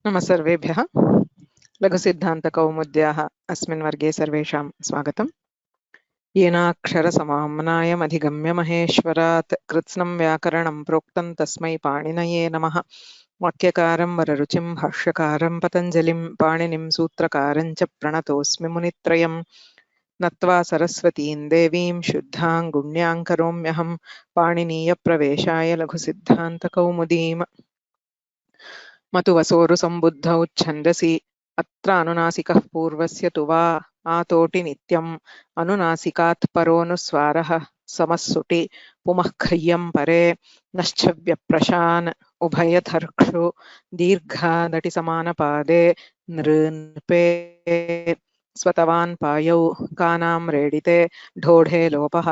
नमः सर्वेभ्यः। लघुसिद्धान्तकौमुद्याः अस्मिन् वर्गे सर्वेषां स्वागतम्। येनाक्षरसमाम्नायमधिगम्य महेश्वरात् कृत्स्नं व्याकरणं प्रोक्तं तस्मै पाणिनये नमः। वाक्यकारं वररुचिं भाष्यकारं पतञ्जलिं पाणिनिं सूत्रकारं च प्रणतोऽस्मि मुनित्रयम्। नत्वा सरस्वतीं देवीं शुद्धां गुण्यां करोम्यहं पाणिनीयप्रवेशाय लघुसिद्धान्तकौमुदीम्। मतुवसोरु सम्बुद्धौ छन्दसि अत्र अनुनासिकः पूर्वस्य तु वा आतोटि नित्यम् अनुनासिकात् परोऽनुस्वारः समस्सुटि पुमःखय्यं परे नश्चव्यप्रशान् उभयथर्क्षु दीर्घादटिसमानपादे नृन्पे स्वतवान् पायौ कानां रेडिते ढोढे लोपः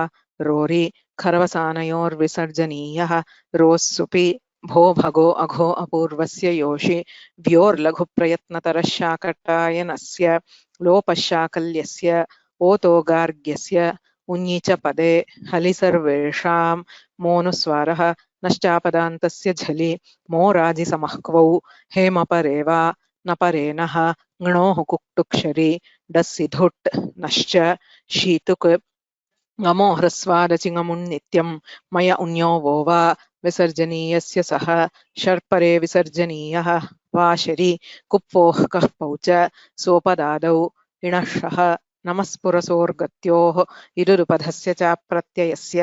रोरि खरवसानयोर्विसर्जनीयः रोस्सुपि भो भगो अघो अपूर्वस्य योषि व्योर्लघुप्रयत्नतरः शाकटायनस्य लोपशाकल्यस्य ओतोगार्ग्यस्य उञ्ञिच पदे हलि सर्वेषां मोनुस्वारः नश्चापदान्तस्य झलि मोराजिसमह्क्वौ हेमपरेवा नपरेनः ङ्णोः कुक्तुक्षरि डस्सिधुट् नश्च शीतुक् ngamo ह्रस्वादचिङमुन्नित्यं मय उन्यो वो वा विसर्जनीयस्य सह शर्परे विसर्जनीयः वाशरि कुप्वोः कः पौच सोपदादौ इणः नमस्पुरसोर्गत्योः इरुरुपधस्य च प्रत्ययस्य।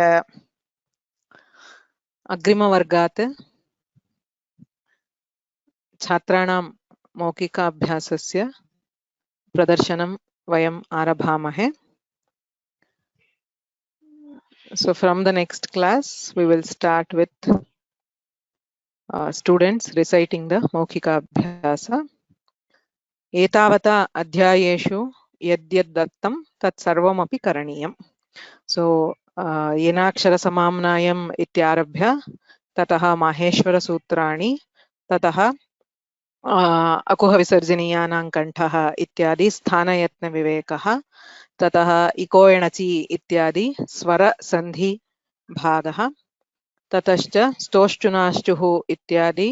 अग्रिमवर्गात् छात्राणां मौखिकाभ्यासस्य प्रदर्शनं वयम् आरभामहे. So from the next class we will start with students reciting the Maukhika Abhyasa. Etavata adhyayeshu yadyaddattam tat sarvamapi karaniyam. So yenakshara samamnayam ityarabhya tataha maheshwara sutrani tataha akuha visarjaniyanaं kanthah ityadi sthanayatna vivekah ततः इको एणचि इत्यादि स्वर संधि भागः ततश्च स्तोश्चुनाश्चुः इत्यादि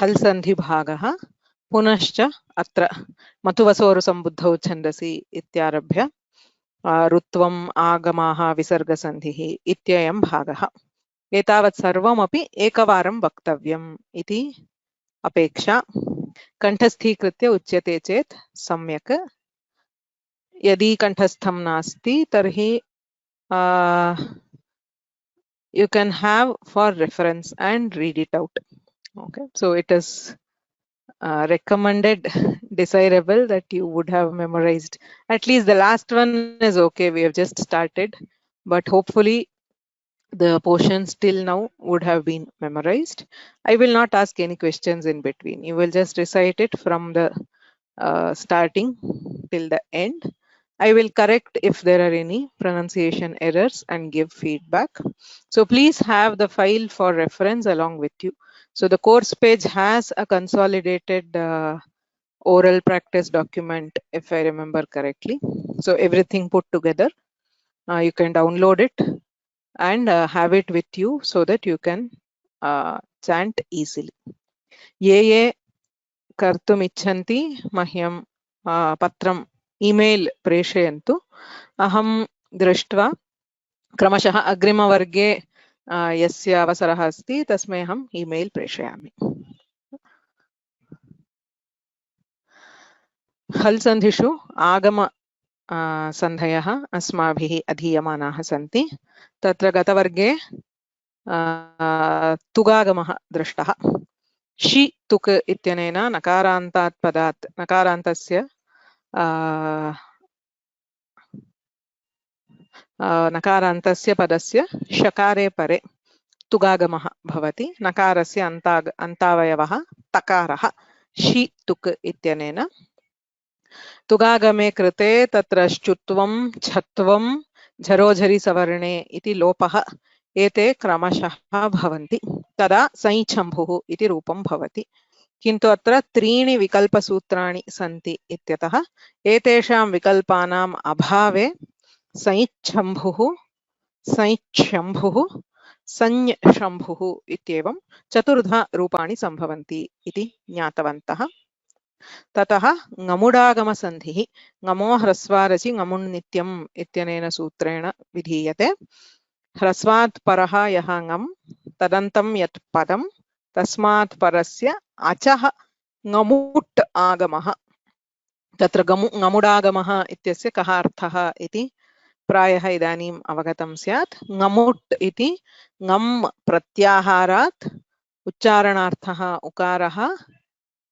हल् संधि भागः पुनश्च अत्र मतुवसोरु सम्बुद्धौ छन्दसि इत्यारभ्य ऋत्वम् आगमाः विसर्गसन्धिः इत्ययं भागः. एतावत् सर्वमपि एकवारं वक्तव्यम् इति अपेक्षा. कण्ठस्थीकृत्य उच्यते चेत् सम्यक्. यदि कंठस्थं नास्ति तर्हि you can have for reference and read it out. Okay, so it is recommended, desirable that you would have memorized at least the last one. Is okay, we have just started, but hopefully the portions till now would have been memorized. I will not ask any questions in between. You will just recite it from the starting till the end. I will correct if there are any pronunciation errors and give feedback. So please have the file for reference along with you. So the course page has a consolidated oral practice document, if I remember correctly. So everything put together, you can download it and have it with you so that you can chant easily. Ye कर्तुम् इच्छन्ति मह्यं पत्रम् email प्रेषयन्तु. अहं दृष्ट्वा क्रमशः अग्रिमवर्गे यस्य अवसरः अस्ति तस्मै अहम् ईमेल प्रेषयामि. हल् सन्धिषु आगम सन्धयः अस्माभिः अधीयमानाः सन्ति. तत्र गतवर्गे तुगागमः दृष्टः. शि तुक् इत्यनेन नकारान्तात् पदात् नकारान्तस्य नकारान्तस्य पदस्य शकारे परे तुगागमः भवति. नकारस्य अन्तावयवः तकारः शि तुक् इत्यनेन. तुगागमे कृते तत्र श्चुत्वं छत्वं झरोझरि सवर्णे इति लोपः एते क्रमशः भवन्ति. तदा सञ्छम्भुः इति रूपं भवति. किन्तु अत्र त्रीणि विकल्पसूत्राणि सन्ति इत्यतः एतेषां विकल्पानाम् अभावे सञ्छम्भुः सञ्छम्भुः संशम्भुः इत्येवं चतुर्धा रूपाणि सम्भवन्ति इति ज्ञातवन्तः. ततः ङमुडागमसन्धिः ङमो ह्रस्वारचि ङमुन्नित्यम् इत्यनेन सूत्रेण विधीयते। ह्रस्वात् परः यः ङम् तदन्तं यत् पदं तस्मात् परस्य अचः ङमुट् आगमः। तत्र ङमुडागमः इत्यस्य कः अर्थः इति प्रायः इदानीम् अवगतं स्यात्। ङमुट् इति ङम् प्रत्याहारात् उच्चारणार्थः उकारः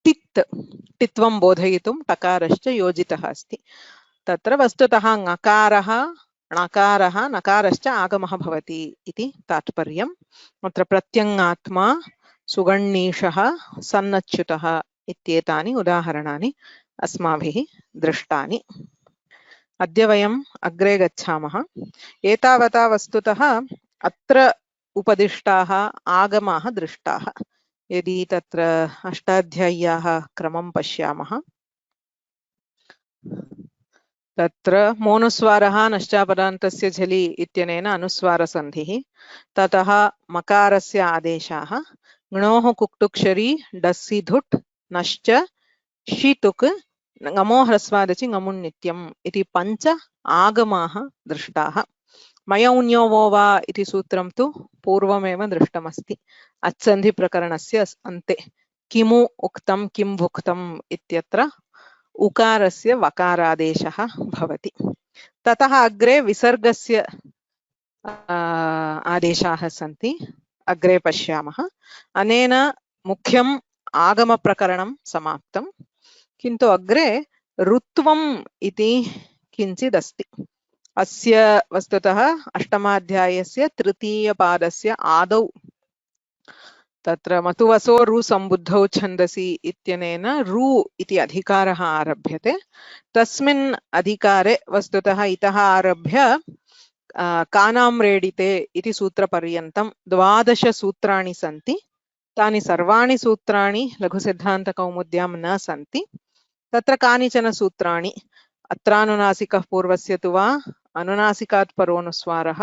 टित्वं बोधयितुं टकारश्च योजितः अस्ति। तत्र वस्तुतः ङकारः णकारः नकारश्च आगमः भवति इति तात्पर्यम्। अत्र प्रत्यङ्गात्मा सुगण्णीषः सन्नच्युतः इत्येतानि उदाहरणानि अस्माभिः दृष्टानि। अद्य वयम् अग्रे गच्छामः। एतावता वस्तुतः अत्र उपदिष्टाः आगमाः दृष्टाः। यदि तत्र अष्टाध्याय्याः क्रमं पश्यामः तत्र मोनुस्वारः नश्चापदान्तस्य झलि इत्यनेन अनुस्वारसन्धिः, ततः मकारस्य आदेशाः ङणोः कुक्तुक्षरी डस्सि धुट् नश्च षितुक् ङमो ह्रस्वादचि ङमुन्नित्यम् इति पञ्च आगमाः दृष्टाः। मयौन्यो वो वा इति सूत्रं तु पूर्वमेव दृष्टमस्ति अच्सन्धिप्रकरणस्य अन्ते। किमु उक्तं किं भुक्तम् इत्यत्र उकारस्य वकारादेशः भवति। ततः अग्रे विसर्गस्य आदेशाः सन्ति, अग्रे पश्यामः। अनेन मुख्यम् आगमप्रकरणं समाप्तं, किन्तु अग्रे ऋत्वम् इति किञ्चिदस्ति। अस्य वस्तुतः अष्टमाध्यायस्य तृतीयपादस्य आदौ तत्र मतुवसो रु सम्बुद्धौ छन्दसि इत्यनेन रु इति अधिकारः आरभ्यते। तस्मिन् अधिकारे वस्तुतः इतः आरभ्य कानां रेडिते इति सूत्रपर्यन्तं 12 सूत्राणि सन्ति। तानि सर्वाणि सूत्राणि लघुसिद्धान्तकौमुद्यां न सन्ति। तत्र कानिचन सूत्राणि अत्रानुनासिकः पूर्वस्य तु वा अनुनासिकात् परोनुस्वारः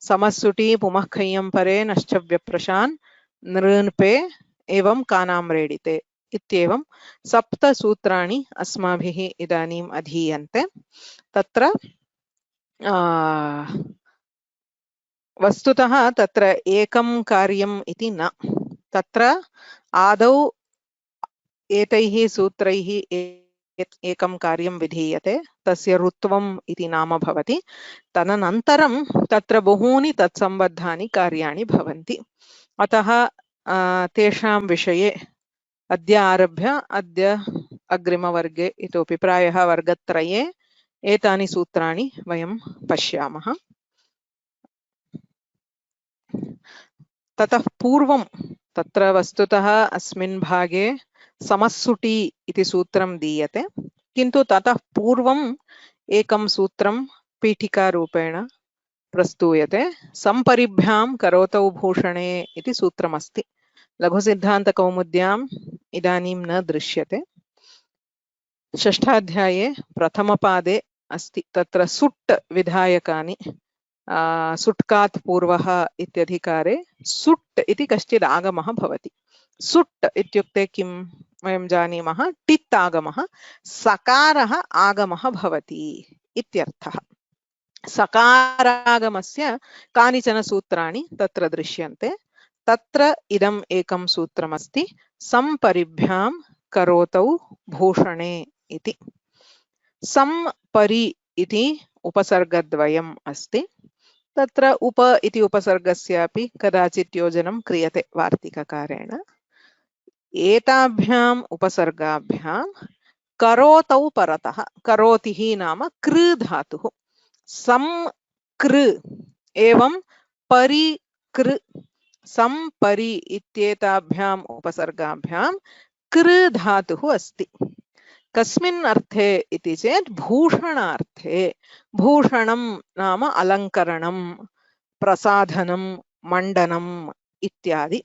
समस्सुटी पुमः खय्यं परे नश्च व्यप्रशान् नृन्पे एवं कानां रेडिते इत्येवं 7 सूत्राणि अस्माभिः इदानीम् अधीयन्ते। तत्र वस्तुतः तत्र एकं कार्यम् इति न, तत्र आदौ एतैः सूत्रैः एकं कार्यं विधीयते, तस्य ऋत्वम् इति नाम भवति। तदनन्तरं तत्र बहूनि तत्सम्बद्धानि कार्याणि भवन्ति। अतः तेषां विषये अद्य आरभ्य अद्य अग्रिमवर्गे इतोपि प्रायः वर्गत्रये एतानि सूत्राणि वयं पश्यामः। ततः पूर्वं तत्र वस्तुतः अस्मिन् भागे समस्सुटी इति सूत्रं दीयते, किन्तु ततः पूर्वम् एकं सूत्रं पीठिकारूपेण प्रस्तूयते। सम्परिभ्यां करोतौ भूषणे इति सूत्रमस्ति। लघुसिद्धान्तकौमुद्याम् इदानीं न दृश्यते। षष्ठाध्याये प्रथमपादे अस्ति। तत्र सुट् विधायकानि सुट्कात् पूर्वः इत्यधिकारे सुट् इति कश्चित् आगमः भवति। सुट् इत्युक्ते किं वयं जानीमः, टित् आगमः, सकारः आगमः भवति इत्यर्थः। सकारागमस्य कानिचन सूत्राणि तत्र दृश्यन्ते। तत्र इदम् एकं सूत्रमस्ति, सम्परिभ्यां करोतौ भूषणे इति। सम्परि इति उपसर्गद्वयम् अस्ति। तत्र उप इति उपसर्गस्यापि कदाचित् योजनं क्रियते वार्तिककारेण। एताभ्याम् उपसर्गाभ्यां करोतौ परतः, करोतिः नाम कृ धातुः, संकृ एवं परिकृ, संपरि इत्येताभ्याम् उपसर्गाभ्यां कृ धातुः अस्ति। कस्मिन् अर्थे इति चेत् भूषणार्थे। भूषणं नाम अलङ्करणं, प्रसाधनं, मण्डनम् इत्यादि।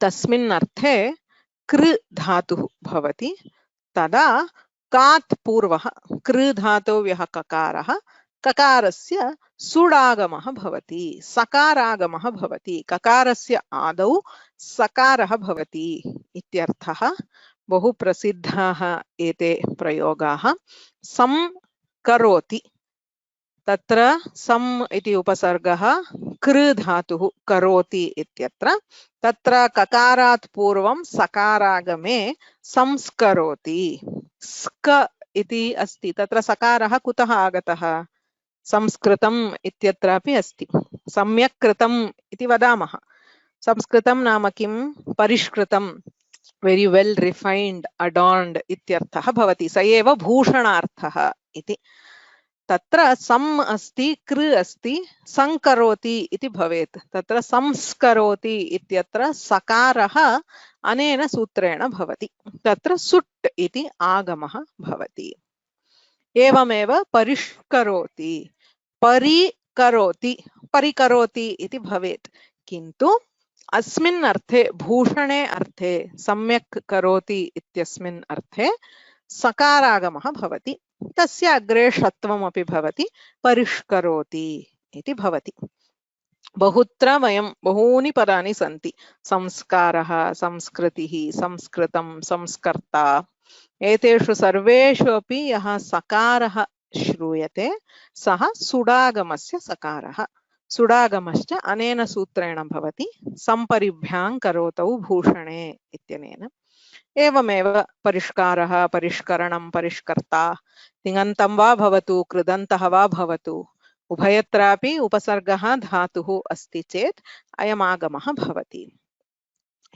तस्मिन् अर्थे कृ धातुः भवति। तदा कात् पूर्वः कृ धातोः यः ककारः, ककारस्य सुडागमः भवति, सकारागमः भवति। ककारस्य आदौ सकारः भवति इत्यर्थः। बहु प्रसिद्धाः एते प्रयोगाः। संकरोति, तत्र सम् इति उपसर्गः कृ धातुः करोति इत्यत्र, तत्र ककारात् पूर्वं सकारागमे संस्करोति। स्क इति अस्ति, तत्र सकारः कुतः आगतः? संस्कृतम् इत्यत्रापि अस्ति। सम्यक् कृतम् इति वदामः। संस्कृतं नाम किं? परिष्कृतं, वेरी वेल रिफाइन्ड, अडॉर्न्ड इत्यर्थः भवति। स एव भूषणार्थः इति। तत्र सम् अस्ति, कृ अस्ति, संकरोति इति भवेत्। तत्र संस्करोति इत्यत्र सकारः अनेन सूत्रेण भवति, तत्र सुट् इति आगमः भवति। एवमेव परिष्करोति, परिकरोति, परिकरोति इति भवेत्, किन्तु अस्मिन् अर्थे, भूषणे अर्थे, सम्यक् करोति इत्यस्मिन् अर्थे सकारागमः भवति, तस्य अग्रे षत्वमपि भवति, परिष्करोति इति भवति। बहुत्र वयं बहूनि पदानि सन्ति, संस्कारः, संस्कृतिः, संस्कृतं, संस्कर्ता, एतेषु सर्वेषु अपि यः सकारः श्रूयते सः सुडागमस्य सकारः। सुडागमश्च अनेन सूत्रेण भवति, संपरिभ्यां करोतौ भूषणे इत्यनेन। एवमेव परिष्कारः, परिष्करणं, परिष्कर्ता, तिङन्तं वा भवतु, कृदन्तः वा भवतु, उभयत्रापि उपसर्गः धातुः अस्ति चेत् अयम् आगमः भवति।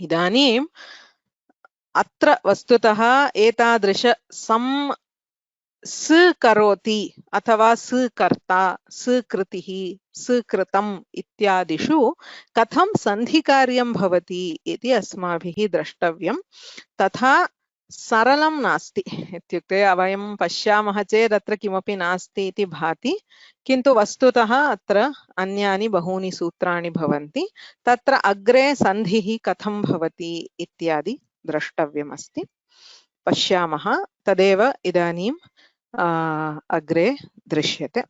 इदानीम् अत्र वस्तुतः एतादृश सं स्करोति अथवा स्कर्ता, स्कृतिः, स्कृतम् इत्यादिषु कथं सन्धिकार्यं भवति इति अस्माभिः द्रष्टव्यं। तथा सरलं नास्ति, इत्युक्ते वयं पश्यामः चेत् अत्र किमपि नास्ति इति भाति, किन्तु वस्तुतः अत्र अन्यानि बहूनि सूत्राणि भवन्ति। तत्र अग्रे सन्धिः कथं भवति इत्यादि द्रष्टव्यमस्ति। पश्यामः, तदेव इदानीं अग्रे दृश्यते।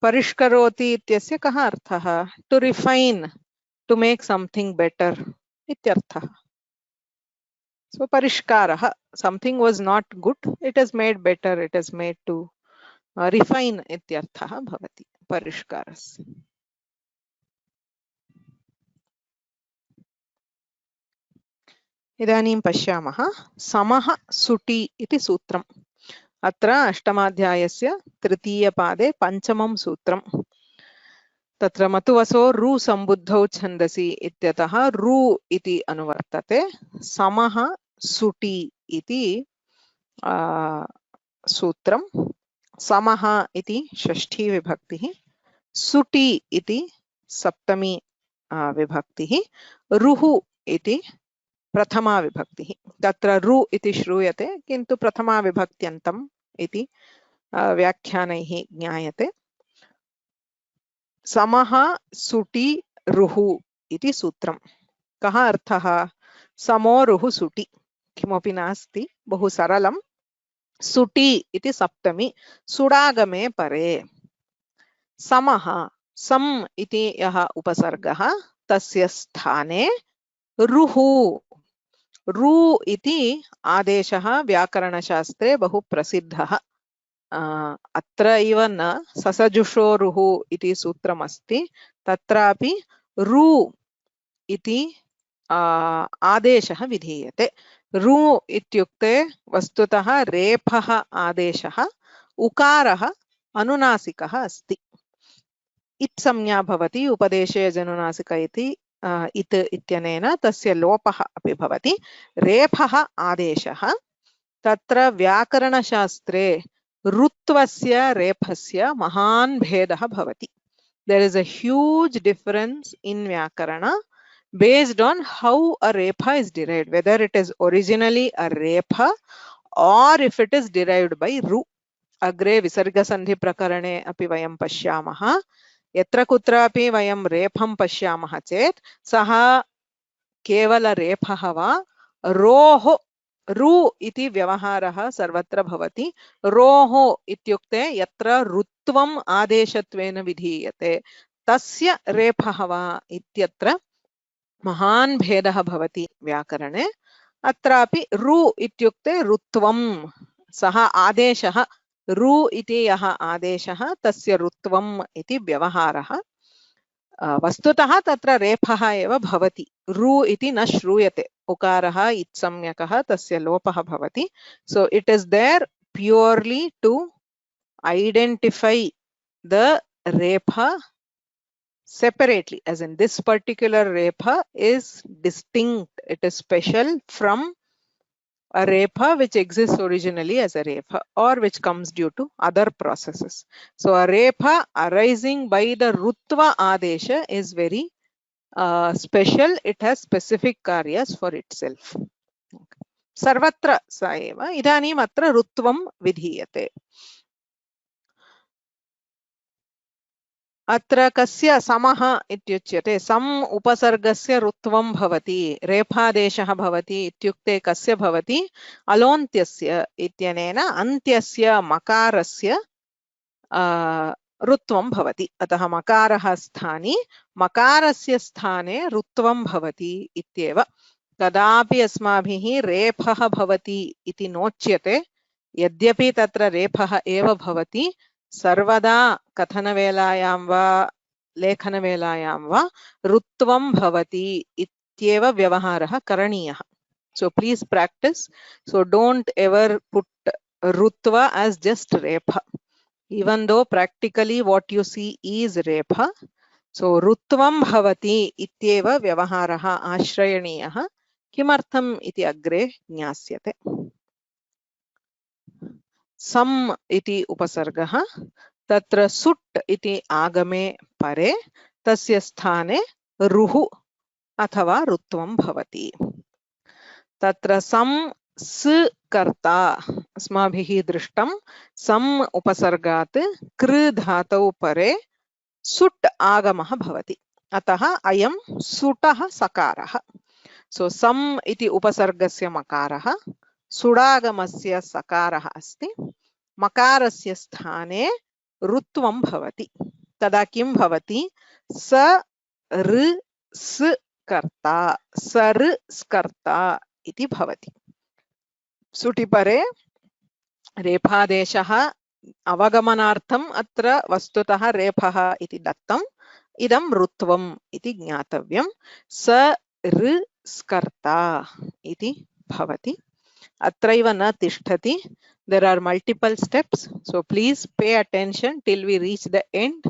परिष्करोति इत्यस्य कः अर्थः? To refine, to make something better इत्यर्थः। सो परिष्कारः, something was not good, it is made better, it is made to refine इत्यर्थः भवति परिष्कारस्य। इदानीं पश्यामः, समः सुटि इति सूत्रम्। अत्र अष्टमाध्यायस्य तृतीयपादे पञ्चमं सूत्रम्। तत्र मतुवसो रु सम्बुद्धौ छन्दसि इत्यतः रु इति अनुवर्तते। समः सुटि इति सूत्रं। समः इति षष्ठी विभक्तिः, सुटि इति सप्तमी विभक्तिः, रुः इति प्रथमा विभक्तिः। तत्र रु इति श्रूयते, किन्तु प्रथमा विभक्त्यन्तम् इति व्याख्यानैः ज्ञायते। समः सुटि रुः इति सूत्रम्। कः अर्थः? समो रुः सुटि, किमपि नास्ति, बहु सरलं। सुटि इति सप्तमी, सुडागमे परे। समः, सम् इति यः उपसर्गः, तस्य स्थाने रुः। रु इति आदेशः व्याकरणशास्त्रे बहु प्रसिद्धः। अत्र इव न, ससजुषो रुः इति सूत्रमस्ति, तत्रापि रु इति आदेशः विधीयते। रु इत्युक्ते वस्तुतः रेफः आदेशः, उकारः अनुनासिकः अस्ति। इत् संज्ञा भवति, उपदेशे जनुनासिक इति इत् इत्यनेन तस्य लोपः अपि भवति। रेफः आदेशः, तत्र व्याकरणशास्त्रे ऋत्वस्य रेफस्य महान् भेदः भवति। There is a huge difference in Vyakarana based on how a repha is derived, whether it is originally a repha or if it is derived by ru. अग्रे विसर्गसन्धि प्रकरणे अपि वयं पश्यामः, यत्र कुत्रापि वयं रेफं पश्यामः चेत् सः केवल रेफः वा रोः, रु इति व्यवहारः सर्वत्र भवति। रोः इत्युक्ते यत्र ऋत्वम् आदेशत्वेन विधीयते तस्य रेफः वा इत्यत्र महान् भेदः भवति व्याकरणे। अत्रापि रु इत्युक्ते ऋत्वं, सः आदेशः रु इति यः आदेशः तस्य ऋत्वम् इति व्यवहारः। वस्तुतः तत्र रेफः एव भवति, रु इति न श्रूयते, उकारः इत्संज्ञकः तस्य लोपः भवति। So it is there purely to identify the repha separately, as in this particular repha is distinct, it is special from a repha which exists originally as a repha or which comes due to other processes. So a repha arising by the rutva adesha is very special, it has specific karyas for itself. सर्वत्र स एव इदानीम् अत्र ऋत्वं विधीयते। अत्र कस्य समः इत्युच्यते, सम् उपसर्गस्य ऋत्वं भवति, रेफादेशः भवति इत्युक्ते कस्य भवति, अलोन्त्यस्य इत्यनेन अन्त्यस्य मकारस्य ऋत्वं भवति। अतः मकारः स्थाने, मकारस्य स्थाने ऋत्वं भवति इत्येव। कदापि अस्माभिः रेफः भवति इति नोच्यते, यद्यपि तत्र रेफः एव भवति, सर्वदा कथनवेलायां वा लेखनवेलायां वा ऋत्वं भवति इत्येव व्यवहारः करणीयः। So please practice. So don't ever put rutva as just repha, even though practically what you see is repha. So rutvam bhavati ityeva vyavaharah ashrayaniyah. किमर्थम् इति अग्रे ज्ञास्यते। सम् इति उपसर्गः, तत्र सुट् इति आगमे परे तस्य स्थाने रुः अथवा ऋत्वं भवति। तत्र सम् स कर्ता अस्माभिः दृष्टं, सम् उपसर्गात् कृ धातौ परे सुट् आगमः भवति, अतः अयं सुटः सकारः। So सम् इति उपसर्गस्य मकारः, सुडागमस्य सकारः अस्ति, मकारस्य स्थाने ऋत्वं भवति, तदा किं भवति, स ऋ स् कर्ता, स ऋ स्कर्ता इति भवति। सुटिपरे रेफादेशः अवगमनार्थम् अत्र वस्तुतः रेफः इति दत्तम्, इदं ऋत्वम् इति ज्ञातव्यं। स ऋ स्कर्ता इति भवति। अत्रैव न तिष्ठति, there are multiple steps, so please pay attention till we reach the end,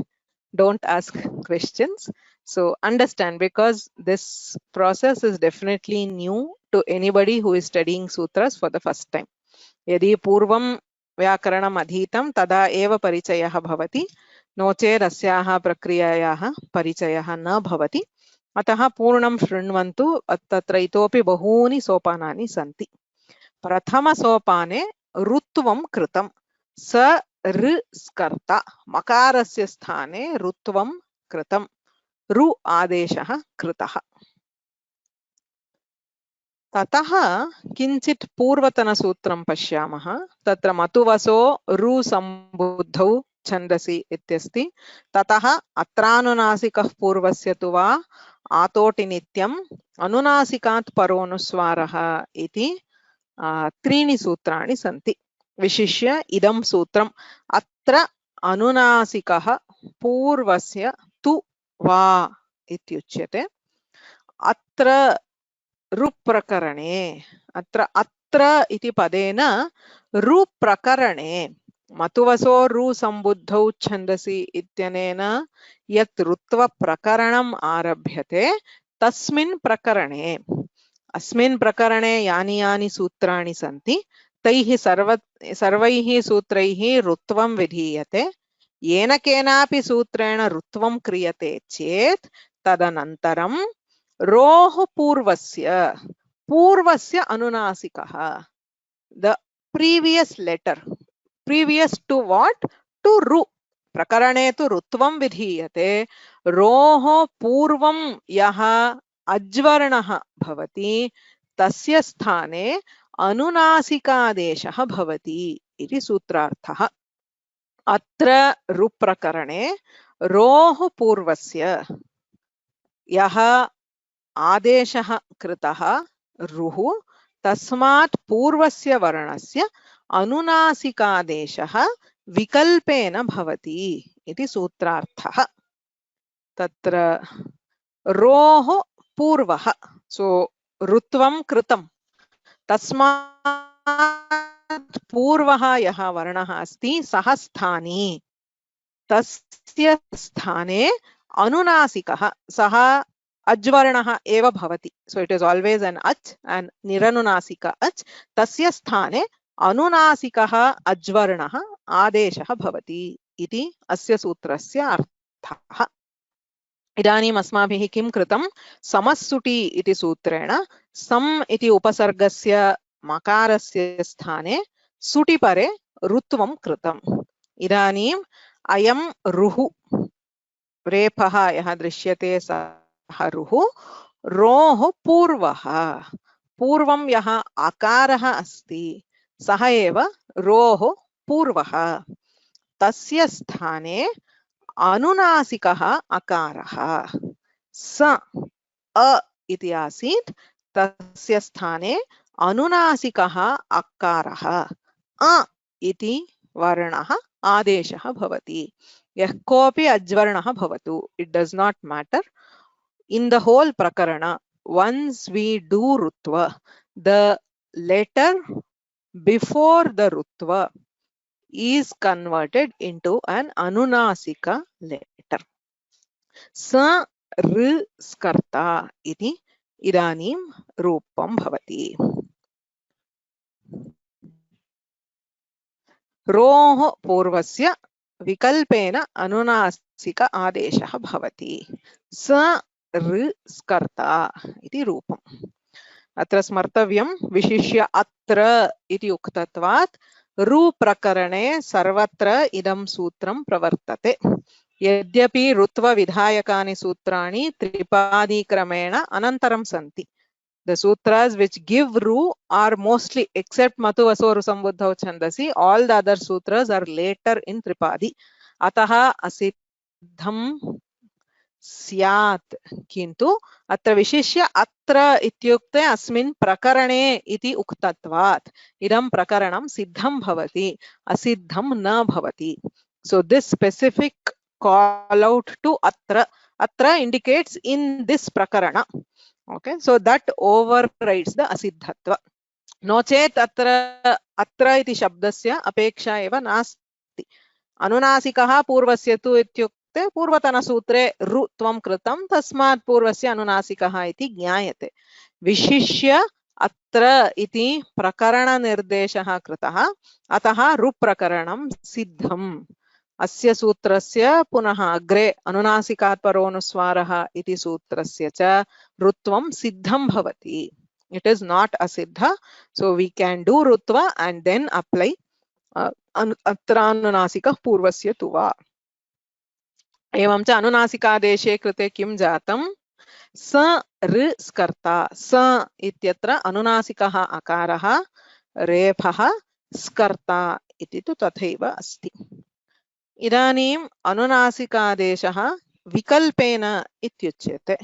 don't ask questions. So understand, because this process is definitely new to anybody who is studying sutras for the first time. यदि पूर्वं व्याकरणम् अधीतं तदा एव परिचयः भवति, नो चेत् अस्याः प्रक्रियायाः परिचयः न भवति। अतः पूर्णं शृण्वन्तु, तत्र इतोपि बहूनि सोपानानि सन्ति। प्रथमसोपाने ऋत्वं कृतं, स ऋ स्कर्ता, मकारस्य स्थाने ऋत्वं कृतं, रु आदेशः कृतः। ततः किञ्चित् पूर्वतनसूत्रं पश्यामः। तत्र मतुवसो रु सम्बुद्धौ छन्दसि इत्यस्ति, ततः अत्रानुनासिकः पूर्वस्य तु वा आतोटिनित्यम् अनुनासिकात् परोनुस्वारः इति त्रीणि सूत्राणि सन्ति। विशिष्य इदं सूत्रम्, अत्र अनुनासिकः पूर्वस्य तु वा इत्युच्यते। अत्र रुप्रकरणे, अत्र इति पदेन रुप्रकरणे मतुवसो रु सम्बुद्धौ छन्दसि इत्यनेन यत् ऋत्वप्रकरणम् आरभ्यते, तस्मिन् प्रकरणे, अस्मिन् प्रकरणे यानि यानि सूत्राणि सन्ति तैः सर्वैः सूत्रैः ऋत्वं विधीयते। येन केनापि सूत्रेण ऋत्वं क्रियते चेत् तदनन्तरं रोः पूर्वस्य अनुनासिकः, the previous letter, previous to what, to ru, प्रकरणे तु ऋत्वं विधीयते, रोः पूर्वं यः अज्वर्णः भवति तस्य स्थाने अनुनासिकादेशः भवति इति सूत्रार्थः। अत्र रुप्रकरणे रोः पूर्वस्य यः आदेशः कृतः रुः, तस्मात् पूर्वस्य वर्णस्य अनुनासिकादेशः विकल्पेन भवति इति सूत्रार्थः। तत्र रोः पूर्वः, सो ऋत्वं कृतं, तस्मात् पूर्वः यः वर्णः अस्ति सः स्थानी, तस्य स्थाने अनुनासिकः, सः अज्वर्णः एव भवति, so it is always an अच् एंड निरनुनासिक अच्, तस्य स्थाने अनुनासिकः अज्वर्णः आदेशः भवति इति अस्य सूत्रस्य अर्थः। इदानीम् अस्माभिः किं कृतं, समस्सुटि इति सूत्रेण सम् इति उपसर्गस्य मकारस्य स्थाने सुटि परे ऋत्वं कृतम्। इदानीम् अयं रुः, रेफः यः दृश्यते सः रुः, रोः पूर्वः, पूर्वं यः अकारः अस्ति सः एव रोः पूर्वः, तस्य स्थाने अनुनासिकः अकारः, स अ इति आसीत्, तस्य स्थाने अनुनासिकः अकारः अ इति वर्णः आदेशः भवति। यः कोऽपि अज्वर्णः भवतु, it does not matter in the whole prakarana. Once we do rutva, the letter before the rutva is converted into an anunasika letter. Sa r skarta iti idanim rupam bhavati. रोः पूर्वस्य विकल्पेन अनुनासिक आदेशः भवति। स ऋ स्कर्ता इति रूपम्। अत्र स्मर्तव्यं, विशिष्य अत्र इति उक्तत्वात् ऋ प्रकरणे सर्वत्र इदं सूत्रं प्रवर्तते। यद्यपि ऋत्व विधायकानि सूत्राणि त्रिपादीक्रमेण अनन्तरं सन्ति. The sutras which give ru are mostly, except Matu Vasoru Sambuddhau Chandasi, all the other sutras are later in Tripadi. Ataha asiddham syat. Kintu atra vishishya atra ityukte asmin prakarane iti uktatvat. Idam prakaranam siddham bhavati, asiddham na bhavati. So this specific call out to atra indicates in this prakarana. Okay, so that overrides the asiddhatva. No chet atra iti shabdasya apeksha eva nasti. Anunasikah purvasya tu ityukte purvatana sutre ru tvam kritam tasmat purvasya anunasikah iti jnayate. Vishishya atra iti prakarana nirdeshah kritah ataha ru prakaranam siddham. अस्य सूत्रस्य पुनः अग्रे अनुनासिकात् परोनुस्वारः इति सूत्रस्य च ऋत्वं सिद्धं भवति. It is not asiddha, so we can do rutva and then apply अत्र अनुनासिकः पूर्वस्य तु वा. एवं च अनुनासिकादेशे कृते किं जातं, स ऋ स्कर्ता, स इत्यत्र अनुनासिकः अकारः, रेफः स्कर्ता इति तु तथैव अस्ति. इदानीम् अनुनासिकादेशः विकल्पेन इत्युच्यते.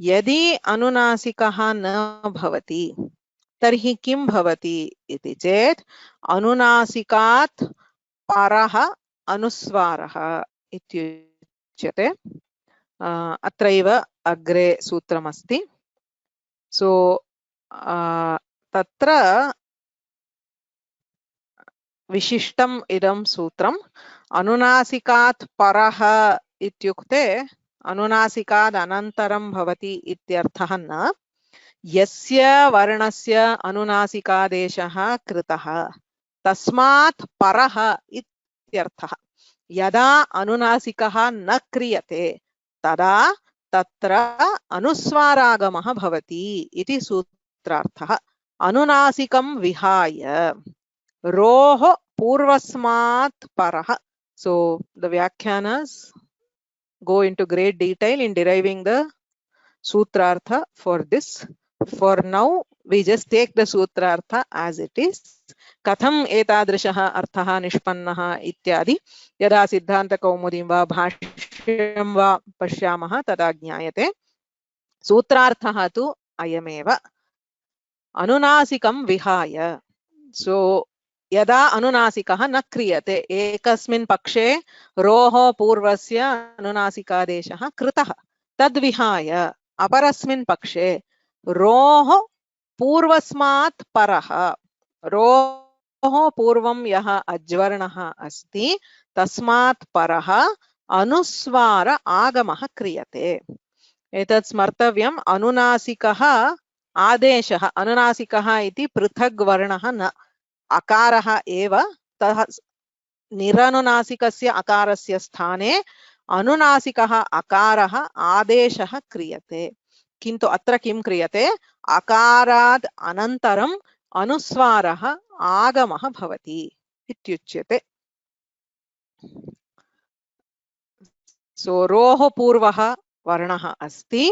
यदि अनुनासिकः न भवति तर्हि किं भवति इति चेत् अनुनासिकात् परः अनुस्वारः इत्युच्यते. अत्रैव अग्रे सूत्रमस्ति. सो तत्र विशिष्टम् इदं सूत्रम्. अनुनासिकात् परः इत्युक्ते अनुनासिकात् अनन्तरं भवति इत्यर्थः न, यस्य वर्णस्य अनुनासिकादेशः कृतः तस्मात् परः इत्यर्थः. यदा अनुनासिकः न क्रियते तदा तत्र अनुस्वारागमः भवति इति सूत्रार्थः. अनुनासिकं विहाय रोः पूर्वस्मात् परः. So the Vyakhyanas go into great detail in deriving the Sutrartha for this. For now, we just take the Sutrartha as it is. Katham etadrishah arthah nishpannah ityadi yada siddhanta kaumudim va bhashyam va pashyamah tada jnayate. Sutrarthah tu ayameva. अनुनासिकं विहाय. सो यदा अनुनासिकः न क्रियते, एकस्मिन् पक्षे रोः पूर्वस्य अनुनासिकादेशः कृतः, तद्विहाय अपरस्मिन् पक्षे रोः पूर्वस्मात् परः, रोः पूर्वं यः अज्वर्णः अस्ति तस्मात् परः अनुस्वार आगमः क्रियते. एतत् स्मर्तव्यम्. अनुनासिकः आदेशः, अनुनासिकः इति पृथग् वर्णः न, अकारः एव. तः निरनुनासिकस्य अकारस्य स्थाने अनुनासिकः अकारः आदेशः क्रियते. किन्तु अत्र किं क्रियते? अकारात् अनन्तरम् अनुस्वारः आगमः भवति इत्युच्यते. सो रोः पूर्वः वर्णः अस्ति,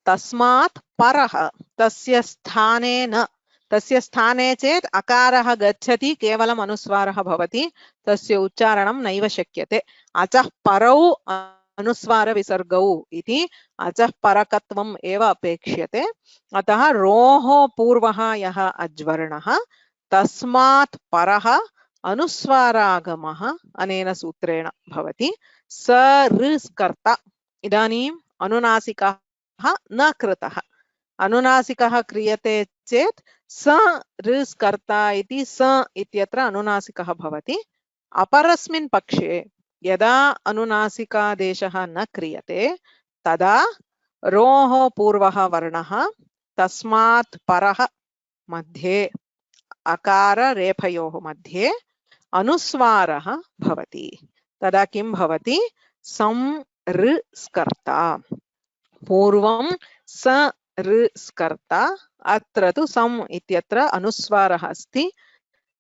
तस्मात् परः, तस्य स्थाने न. तस्य स्थाने चेत् अकारः गच्छति, केवलम् अनुस्वारः भवति, तस्य उच्चारणं नैव शक्यते. अचः परौ अनुस्वार विसर्गौ इति अचः परकत्वम् एव अपेक्ष्यते. अतः रोः पूर्वः यः अज्वर्णः तस्मात् परः अनुस्वारागमः अनेन सूत्रेण भवति. स ऋस्कर्ता. इदानीम् अनुनासिकः न कृतः. अनुनासिकः क्रियते चेत् स ऋस्कर्ता इति स इत्यत्र अनुनासिकः भवति. अपरस्मिन् पक्षे यदा अनुनासिकादेशः न क्रियते तदा रोः पूर्वः वर्णः तस्मात् परः मध्ये अकार रेफयोः मध्ये अनुस्वारः भवति. तदा किं भवति? संऋस्कर्ता. पूर्वं स ऋस्कर्ता, अत्र तु सम् इत्यत्र अनुस्वारः अस्ति,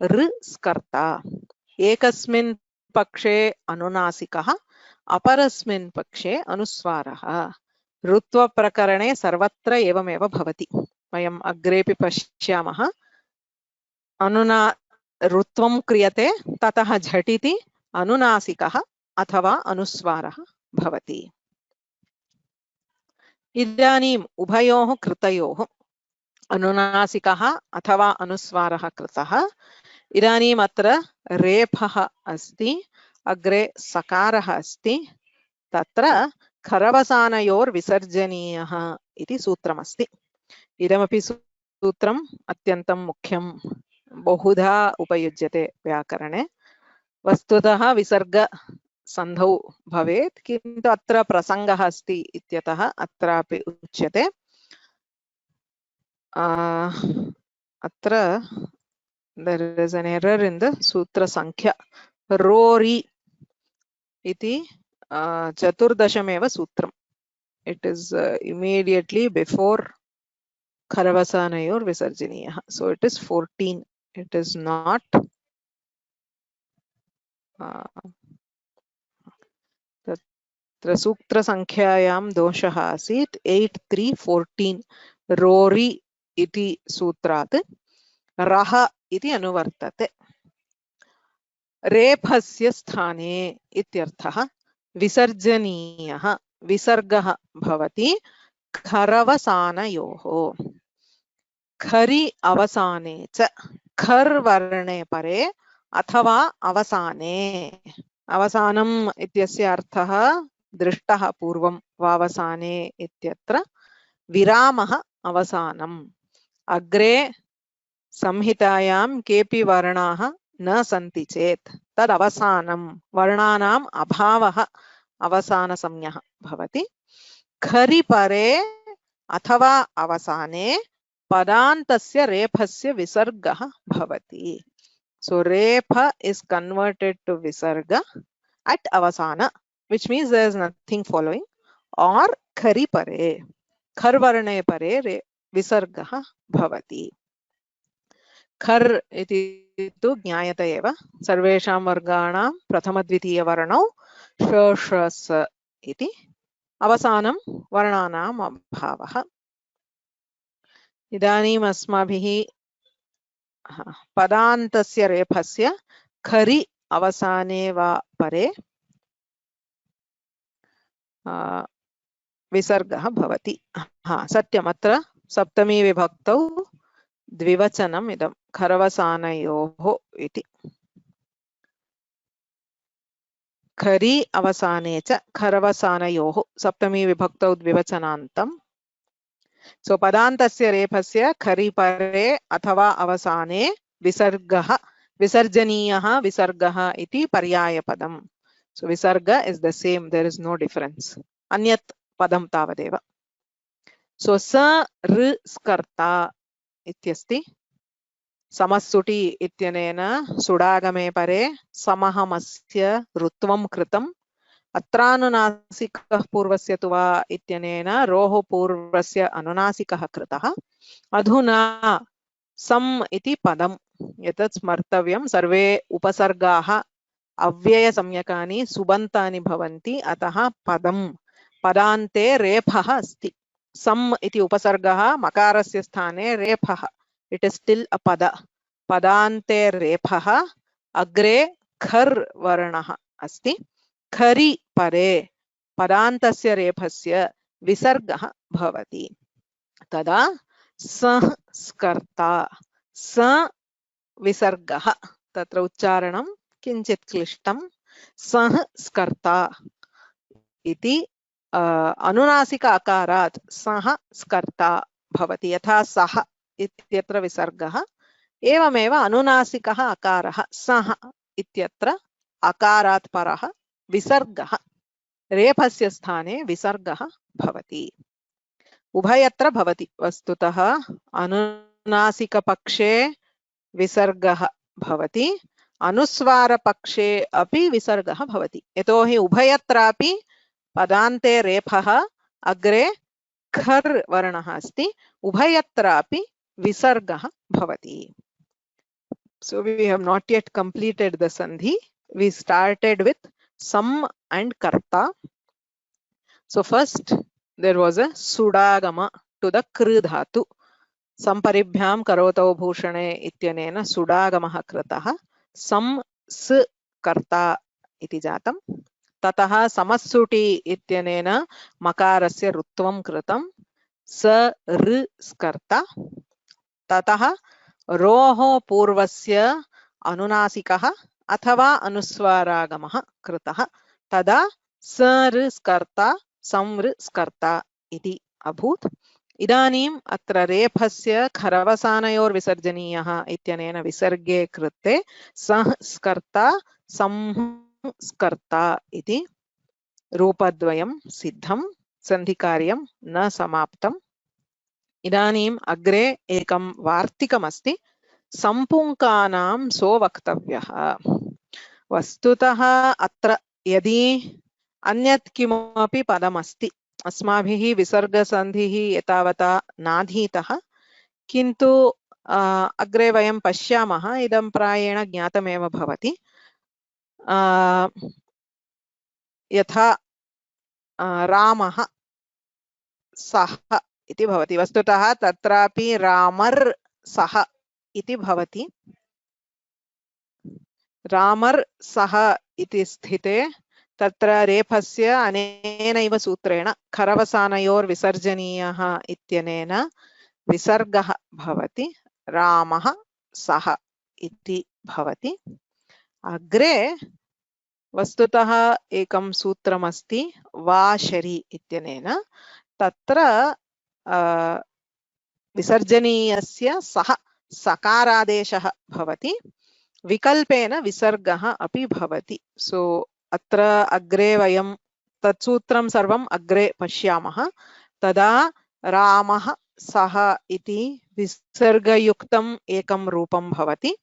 ऋस्कर्ता. एकस्मिन् पक्षे अनुनासिकः, अपरस्मिन् पक्षे अनुस्वारः. ऋत्वप्रकरणे सर्वत्र एवमेव भवति. वयम् अग्रेपि पश्यामः. ऋत्वं क्रियते, ततः झटिति अनुनासिकः अथवा अनुस्वारः भवति. इदानीम् उभयोः कृतयोः अनुनासिकः अथवा अनुस्वारः कृतः. इदानीम् अत्र रेफः अस्ति, अग्रे सकारः अस्ति. तत्र खरवसानयोर्विसर्जनीयः इति सूत्रमस्ति. इदमपि सूत्रम् अत्यन्तं मुख्यं, बहुधा उपयुज्यते व्याकरणे. वस्तुतः विसर्ग सन्धौ भवेत्, किन्तु अत्र प्रसङ्गः अस्ति इत्यतः अत्रापि उच्यते. अत्र there is an error in the sutra sankhya. Rori iti chaturdasamev sutram. It is immediately before Kharavasanayor Visarjaniyah. So it is 14. It is not तत्र सूत्र संख्यायां दोषः आसीत्. 8314 रोरि इति सूत्रात् रह इति अनुवर्तते. रेफस्य स्थाने इत्यर्थः. विसर्जनीयः विसर्गः भवति खरवसानयोः. खरि अवसाने च, खर् वर्णे परे अथवा अवसाने. अवसानम् इत्यस्य अर्थः दृष्टः पूर्वं, वावसाने इत्यत्र विरामः अवसानम्. अग्रे संहितायां केपि वर्णाः न सन्ति चेत् तद् अवसानं, वर्णानाम् अभावः अवसानसंज्ञः भवति. खरि परे अथवा अवसाने पदान्तस्य रेफस्य विसर्गः भवति. So repha is converted to visarga at avasana, which means there is nothing following. Or khari pare, khar varne pare visargah bhavati. Khar iti tu jnayata eva. Sarvesham varganam prathama dvitiya varnau shashas iti avasanam varnanam abhavah. Idanim asmabhihi पदान्तस्य रेफस्य खरि अवसाने वा परे विसर्गः भवति. सत्यम्, अत्र सप्तमी विभक्तौ द्विवचनम् इदं खरवसानयोः इति। खरि अवसाने च खरवसानयोः सप्तमी विभक्तौ द्विवचनान्तम्। सो पदान्तस्य रेफस्य खरि परे अथवा अवसाने विसर्गः विसर्जनीयः विसर्गः इति पर्यायपदम्। सो विसर्ग is the same, there is no difference, अन्यत् पदं तावदेव। सो स ऋ स्कर्ता इत्यस्ति। समस्सुटि इत्यनेन सुडागमे परे समहमस्य ऋत्वं कृतम्। अत्रानुनासिकः पूर्वस्य तु वा इत्यनेन रोः पूर्वस्य अनुनासिकः कृतः। अधुना सम् इति पदम् एतत् स्मर्तव्यं। सर्वे उपसर्गाः अव्ययसंज्ञकानि सुबन्तानि भवन्ति, अतः पदान्ते रेफः अस्ति। सम् इति उपसर्गः मकारस्य स्थाने रेफः, इट इज स्टिल अ पद। पदान्ते रेफः, अग्रे खर् वर्णः अस्ति। खरि परे पदान्तस्य रेफस्य विसर्गः भवति, तदा सः स्कर्ता। स विसर्गः, तत्र उच्चारणं किञ्चित् क्लिष्टं। सः स्कर्ता इति अनुनासिक अकारात् सः स्कर्ता भवति। यथा सः इत्यत्र विसर्गः, एवमेव अनुनासिकः अकारः सः इत्यत्र अकारात् परः विसर्गः, रेफस्य स्थाने विसर्गः भवति। उभयत्र भवति। वस्तुतः अनुनासिकपक्षे विसर्गः भवति, अनुस्वारपक्षे अपि विसर्गः भवति। यतोहि उभयत्रापि पदान्ते रेफः, अग्रे खर् वर्णः अस्ति, उभयत्रापि विसर्गः भवति। So we have not yet completed the sandhi. We started with sam and karta. So first there was a sudagama to the kru dhatu. संपरिभ्याम करोतौ भूषणे इत्यनेन सुडागमः कृतः। सं स कर्ता इति जातम्। ततः समस्सुटि इत्यनेन मकारस्य ऋत्वं कृतं। स ऋ स्कर्ता। ततः रोः पूर्वस्य अनुनासिकः अथवा अनुस्वारागमः कृतः। तदा स ऋ स्कर्ता सं ऋ स्कर्ता इति अभूत्। इदानीम् अत्र रेफस्य खरवसानयोर्विसर्जनीयः इत्यनेन विसर्गे कृते सः स्कर्ता सं स्कर्ता इति रूपद्वयं सिद्धं। सन्धिकार्यं न समाप्तम्। इदानीम् अग्रे एकं वार्तिकमस्ति। सम्पुङ्कानां सो वक्तव्यः। वस्तुतः अत्र यदि अन्यत् किमपि पदमस्ति, अस्माभिः विसर्गसन्धिः एतावता नाधीतः, किन्तु अग्रे वयं पश्यामः, इदं प्रायेण ज्ञातमेव भवति। यथा रामः सः इति भवति। वस्तुतः तत्रापि रामर् सः इति भवति। रामर् सः इति स्थिते तत्र रेफस्य अनेनैव सूत्रेण खरवसानयोर्विसर्जनीयः इत्यनेन विसर्गः भवति। रामः सः इति भवति। अग्रे वस्तुतः एकं सूत्रमस्ति वाशरि इत्यनेन। तत्र विसर्जनीयस्य सः सकारादेशः भवति, विकल्पेन विसर्गः अपि भवति। सो अत्र अग्रे वयं तत्सूत्रं सर्वम् अग्रे पश्यामः। तदा रामः सः इति विसर्गयुक्तम् एकं रूपं भवति,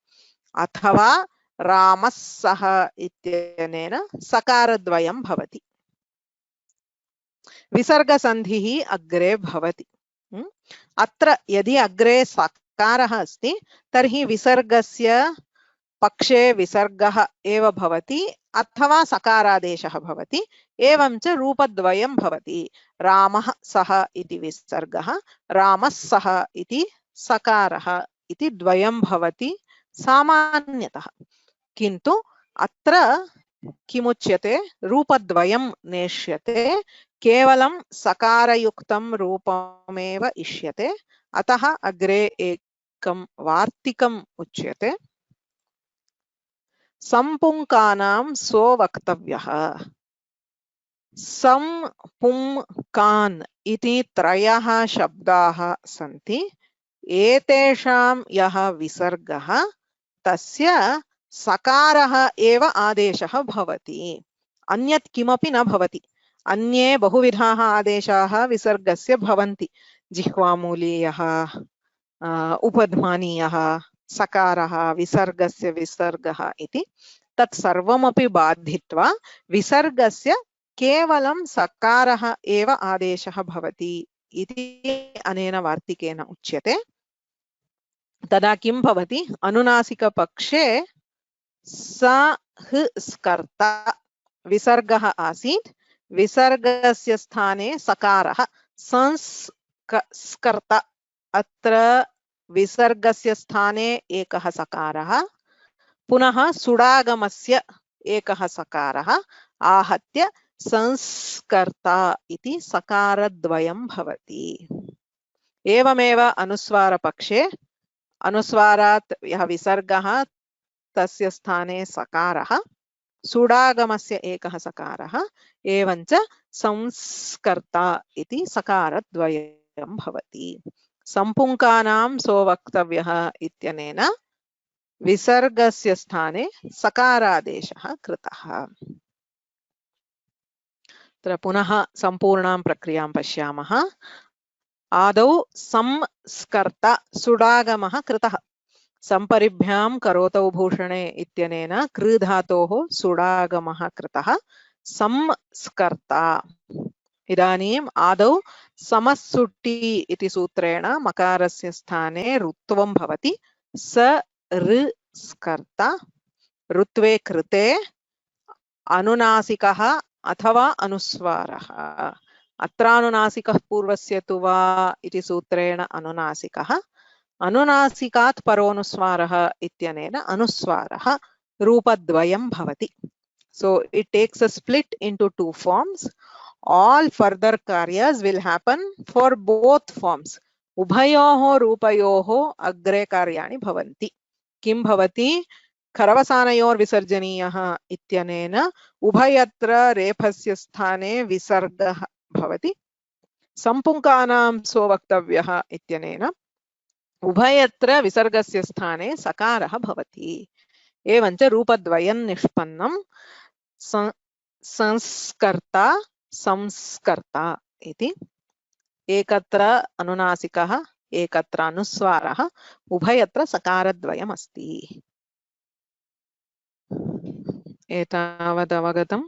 अथवा रामः सः इत्यनेन सकारद्वयं भवति। विसर्गसन्धिः अग्रे भवति। अत्र यदि अग्रे सकारः अस्ति तर्हि विसर्गस्य पक्षे विसर्गः एव भवति, अथवा सकारादेशः भवति। एवं च रूपद्वयं भवति। रामः सः इति विसर्गः, रामः सः इति सकारः इति द्वयं भवति सामान्यतः। किन्तु अत्र किमुच्यते, रूपद्वयं नेष्यते, केवलं सकारयुक्तं रूपमेव इष्यते। अतः अग्रे वार्तिकम् उच्यते। सम्पुङ्कानां स्ववक्तव्यः। सं पुं कान् इति त्रयः शब्दाः सन्ति। एतेषां यः विसर्गः तस्य सकारः एव आदेशः भवति, अन्यत् किमपि न भवति। अन्ये बहुविधाः आदेशाः विसर्गस्य भवन्ति, जिह्वामूलीयः, उपध्मानीयः, सकारः, विसर्गस्य विसर्गः इति। तत् सर्वमपि बाधित्वा विसर्गस्य केवलं सकारः एव आदेशः भवति इति अनेन वार्तिकेन उच्यते। तदा किं भवति? अनुनासिकपक्षे स ह स्कर्ता विसर्गः आसीत्, विसर्गस्य स्थाने सकारः संस्कर्ता, अत्र विसर्गस्य स्थाने एकः सकारः, पुनः सुडागमस्य एकः सकारः आहत्य संस्कर्ता इति सकारद्वयं भवति। एवमेव अनुस्वारपक्षे अनुस्वारात् यः विसर्गः तस्य स्थाने सकारः, सुडागमस्य एकः सकारः, एवञ्च संस्कर्ता इति सकारद्वयं भवति। सम्पुङ्कानां स्ववक्तव्यः इत्यनेन विसर्गस्य स्थाने सकारादेशः कृतः। तत्र पुनः सम्पूर्णां प्रक्रियां पश्यामः। आदौ संस्कर्ता सुडागमः कृतः। सम्परिभ्यां करोतौ भूषणे इत्यनेन कृ धातोः सुडागमः कृतः, संस्कर्ता। इदानीम् आदौ समस्सुट्टि इति सूत्रेण मकारस्य स्थाने ऋत्वं भवति। स ऋ स्कर्ता, ऋत्वे कृते अनुनासिकः अथवा अनुस्वारः। अत्रानुनासिकः पूर्वस्य तु वा इति सूत्रेण अनुनासिकः, अनुनासिकात् परोनुस्वारः इत्यनेन अनुस्वारः रूपद्वयं भवति। So it takes a split into two forms. All further karyas will happen for both forms. उभयोः रूपयोः अग्रे कार्याणि भवन्ति। किं भवति? खरवसानयोर्विसर्जनीयः इत्यनेन उभयत्र रेफस्य स्थाने विसर्गः भवति। सम्पुङ्कानां स्ववक्तव्यः इत्यनेन उभयत्र विसर्गस्य स्थाने सकारः भवति। एवञ्च रूपद्वयं निष्पन्नं, संस्कर्ता संस्कर्ता इति। एकत्र अनुनासिकः एकत्र अनुस्वारः, उभयत्र सकारद्वयम् अस्ति। एतावत् अवगतम्?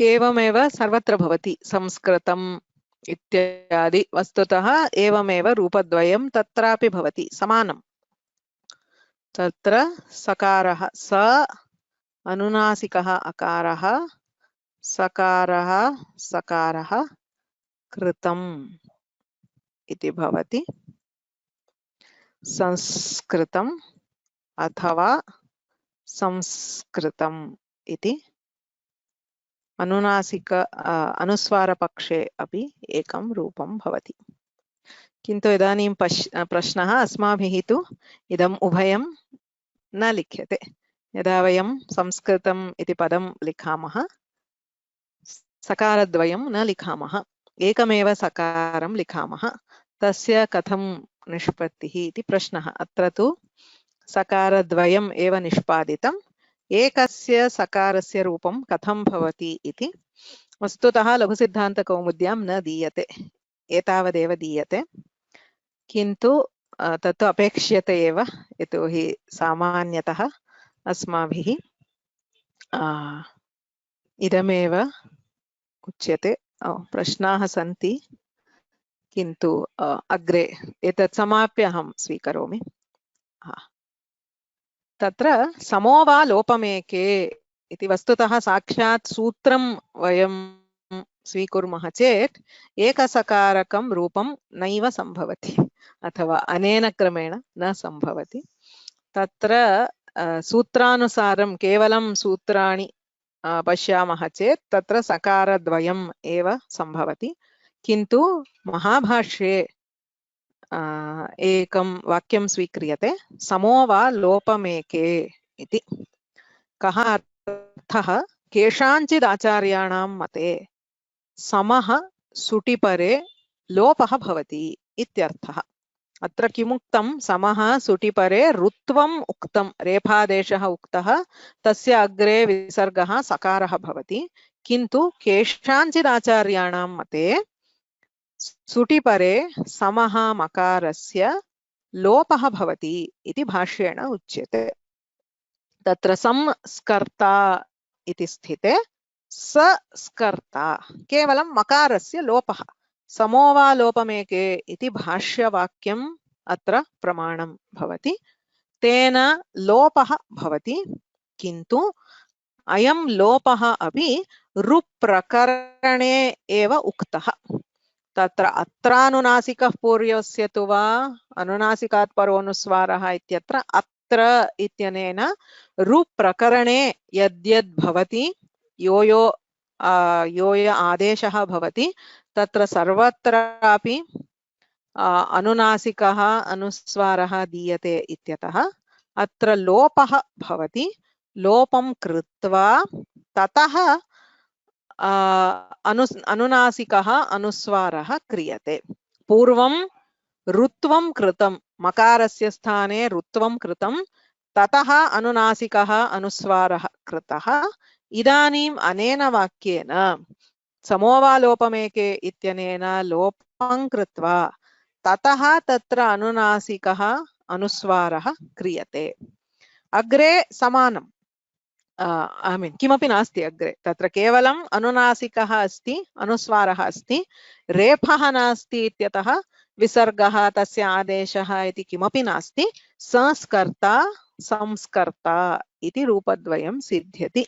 एवमेव सर्वत्र भवति संस्कृतम् इत्यादि। वस्तुतः एवमेव रूपद्वयं तत्रापि भवति, समानम्। तत्र सकारः स अनुनासिकः अकारः, सकारः सकारः कृतम् इति भवति। संस्कृतम् अथवा संस्कृतम् इति अनुनासिक अनुस्वारपक्षे अपि एकं रूपं भवति। किन्तु इदानीं प्रश्नः, अस्माभिः तु इदम् उभयं न लिख्यते। यदा वयं संस्कृतम् इति पदं लिखामः, सकारद्वयं न लिखामः, एकमेव सकारं लिखामः। तस्य कथं निष्पत्तिः इति प्रश्नः। अत्र तु सकारद्वयम् एव निष्पादितम्। एकस्य सकारस्य रूपं कथं भवति इति वस्तुतः लघुसिद्धान्तकौमुद्यां न दीयते, एतावदेव दीयते। किन्तु तत् अपेक्ष्यते एव, यतोहि सामान्यतः अस्माभिः इदमेव उच्यते। प्रश्नाः सन्ति, किन्तु अग्रे एतत् समाप्य अहं स्वीकरोमि। तत्र समो वा लोपमेके इति वस्तुतः साक्षात् सूत्रं वयं स्वीकुर्मः चेत् एकसकारकं रूपं नैव सम्भवति, अथवा अनेन क्रमेण न सम्भवति। तत्र सूत्रानुसारं केवलं सूत्राणि पश्यामः चेत् तत्र सकारद्वयम् एव सम्भवति। किन्तु महाभाष्ये एकं वाक्यं स्वीक्रियते समो वा लोपमेके इति। कः अर्थः? केषाञ्चित् आचार्याणां मते समः सुटिपरे लोपः भवति इत्यर्थः। अत्र किमुक्तं? समः सुटिपरे ऋत्वम् उक्तं, रेफादेशः उक्तः, तस्य अग्रे विसर्गः सकारः भवति। किन्तु केषाञ्चित् आचार्याणां मते सुटिपरे समः मकारस्य लोपः भवति इति भाष्येण उच्यते। तत्र संस्कर्ता इति स्थिते सस्कर्ता केवलं मकारस्य लोपः। समो वा लोपमेके इति भाष्यवाक्यम् अत्र प्रमाणं भवति। तेन लोपः भवति, किन्तु अयं लोपः अपि रुप्रकरणे एव उक्तः। तत्र अत्रानुनासिकः पूर्वस्य तु वा अनुनासिकात् परोनुस्वारः इत्यत्र अत्र इत्यनेन रुप्रकरणे यद्यद् भवति, यो आदेशः भवति, तत्र सर्वत्रापि अनुनासिकः अनुस्वारः दीयते इत्यतः अत्र लोपः भवति। लोपं कृत्वा ततः अनुनासिकः अनुस्वारः क्रियते। पूर्वं ऋत्वं कृतं, मकारस्य स्थाने ऋत्वं कृतं, ततः अनुनासिकः अनुस्वारः कृतः। इदानीम् अनेन वाक्येन समो वा लोपमेके इत्यनेन लोपं कृत्वा ततः तत्र अनुनासिकः अनुस्वारः क्रियते। अग्रे समानम्, I mean किमपि नास्ति अग्रे, तत्र केवलम् अनुनासिकः अस्ति, अनुस्वारः अस्ति, रेफः नास्ति इत्यतः विसर्गः तस्य आदेशः इति किमपि नास्ति। संस्कर्ता संस्कर्ता इति रूपद्वयं सिद्ध्यति।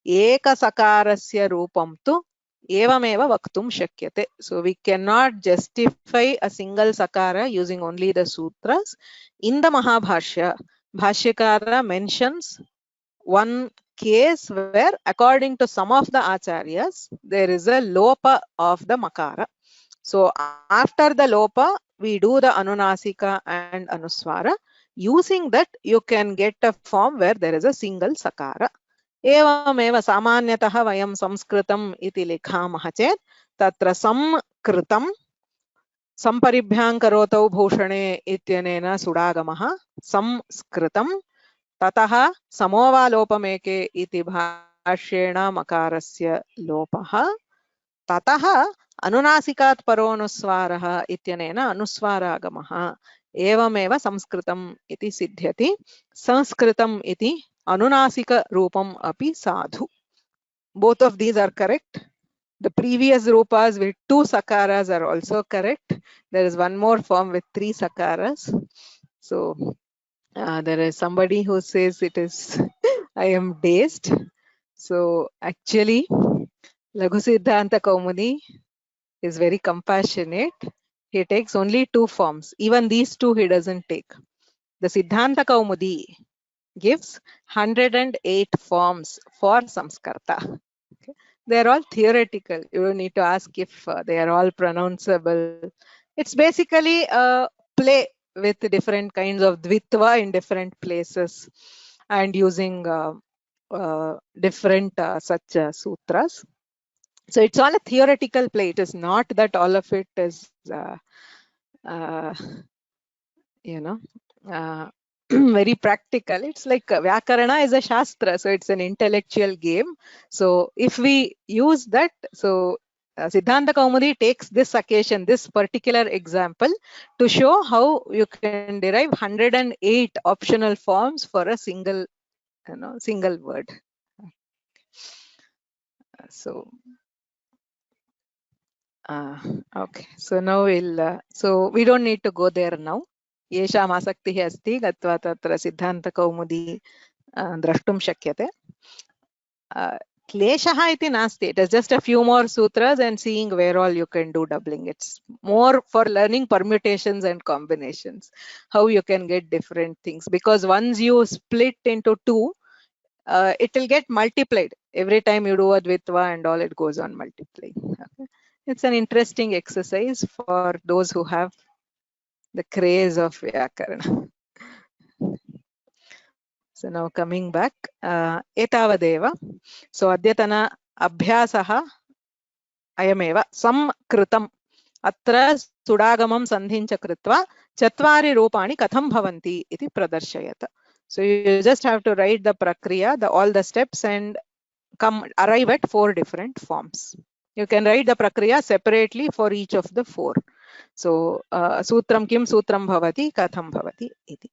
एकसकारस्य रूपं तु एवमेव वक्तुं शक्यते. So we cannot justify a single sakara using only the sutras. In the Mahabhashya, Bhashyakara mentions one case where according to some of the acharyas there is a lopa of the makara. So after the lopa we do the anunasika and anuswara. Using that you can get a form where there is a single sakara. एवमेव सामान्यतः वयं संस्कृतम् इति लिखामः चेत् तत्र संकृतं संपरिभ्यां करोतौ भूषणे इत्यनेन सुडागमः संस्कृतं, ततः समो वा लोपमेके इति भाष्येण मकारस्य लोपः, ततः अनुनासिकात् परोनुस्वारः इत्यनेन अनुस्वारागमः। एवमेव संस्कृतम् इति सिद्ध्यति। संस्कृतम् इति अनुनासिक रूपम अपि साधु. Both of these are correct. The previous rupas with 2 sakaras are also correct. There is one more form with 3 sakaras. So there is somebody who says it is I am dazed. So actually Laghu Siddhanta Kaumudi is very compassionate. He takes only 2 forms. Even these 2 he doesn't take. The Siddhanta Kaumudi gives 108 forms for Samskarta. Okay. They are all theoretical. You don't need to ask if they are all pronounceable. It's basically a play with different kinds of dvitva in different places and using different such sutras. So it's all a theoretical play. It is not that all of it is, very practical. It's like Vyakarana is a Shastra, so it's an intellectual game. So if we use that, so Siddhanta Kaumudi takes this occasion, this particular example, to show how you can derive 108 optional forms for a single, single word. So okay, so now we'll, so we don't need to go there now. येषाम् आसक्तिः अस्ति गत्वा तत्र सिद्धान्तकौमुदी द्रष्टुं शक्यते. क्लेशः इति नास्ति. It is just a few more sutras and seeing where all you can do doubling. It's more for learning permutations and combinations, how you can get different things, because once you split into 2, it will get multiplied. Every time you do a dvitva and all, it goes on multiplying. Okay. It's an interesting exercise for those who have the craze of Vyakarana. So now coming back, etavadeva. So adyatana abhyasah ayameva samkritam. Atra sudagamam sandhincha kritva chatvari rupani katham bhavanti iti pradarshayata. So you just have to write the prakriya, all the steps, and arrive at 4 different forms. You can write the prakriya separately for each of the 4. So sutram kim sutram bhavati katham bhavati iti.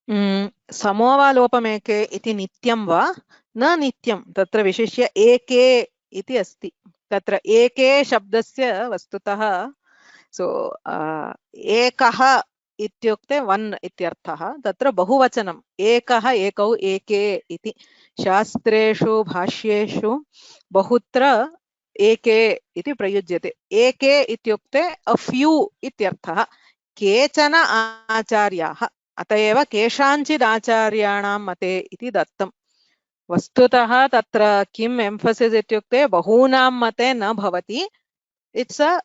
समोवालोपमेके इति नित्यं वा न नित्यं तत्र विशिष्य एके इति अस्ति. तत्र एके शब्दस्य वस्तुतः सो एकः इत्युक्ते वन इत्यर्थः. तत्र बहुवचनम् एकः एकौ एके इति शास्त्रेषु भाष्येषु बहुत्र एके इति प्रयुज्यते. एके इत्युक्ते अ फ्यू इत्यर्थः. केचन आचार्याः, अत एव केषाञ्चित् आचार्याणां मते इति दत्तं. वस्तुतः तत्र किम् एम्फसिस् इत्युक्ते बहूनां मते न भवति. इट्स् अ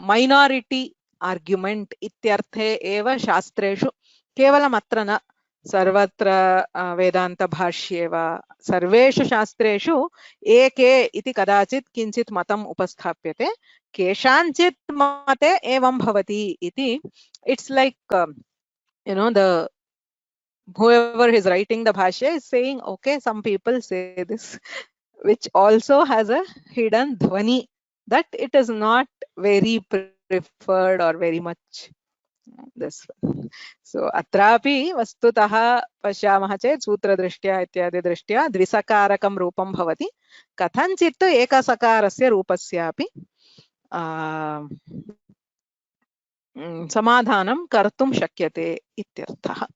मैनारिटी आर्ग्युमेंट इत्यर्थे एव शास्त्रेषु, केवलम् अत्र न, सर्वत्र वेदांत भाष्ये वा सर्वेषु शास्त्रेषु एके इति कदाचित् किञ्चित् मतम् उपस्थाप्यते. केषाञ्चित् मते एवं भवति इति. It's like the whoever is writing the bhashya is saying, okay, some people say this, which also has a hidden dhvani that it is not very preferred or very much this one. So atrapi vastutah pashyamah chet sutra drishtya ityadi drishtya dvisakarakam rupam bhavati kathanchit ekasakarasya rupasyapi समाधानं कर्तुं शक्यते इत्यर्थः.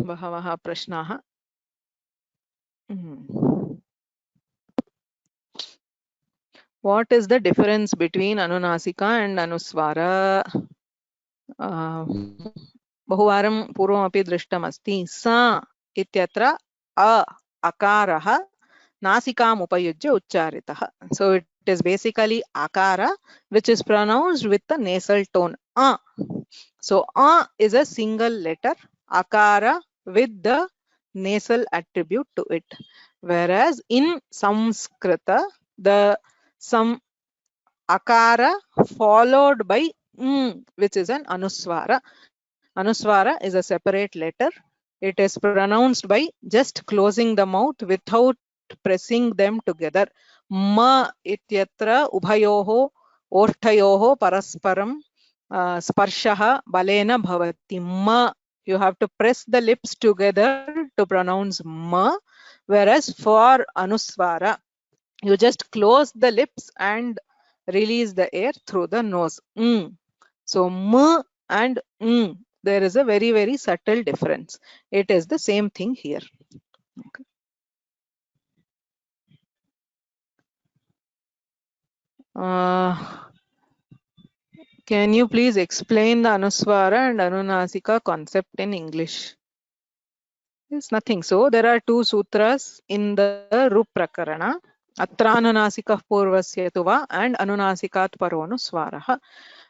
बहवः प्रश्नाः. What is the difference between Anunasika and Anuswara? बहुवारं पूर्वमपि दृष्टमस्ति. सा इत्यत्र अकारः नासिकाम् उपयुज्य उच्चारितः. So it is basically akara which is pronounced with the nasal tone a. So a is a single letter, akara with the nasal attribute to it. Whereas in Samskrita, the some akara followed by which is an anuswara. Anuswara is a separate letter. It is pronounced by just closing the mouth without pressing them together. Ma ityatra ubhayoho orthayoho parasparam sparshaha balena bhavati. Ma, you have to press the lips together to pronounce ma, whereas for Anuswara you just close the lips and release the air through the nose. So m and there is a very, very subtle difference. It is the same thing here. Okay. Can you please explain the Anuswara and Anunasika concept in English? There's nothing. So there are 2 sutras in the Rup Prakarana. Atra Anunasika Purvasya Tuva and Anunasikat Paronuswaraha.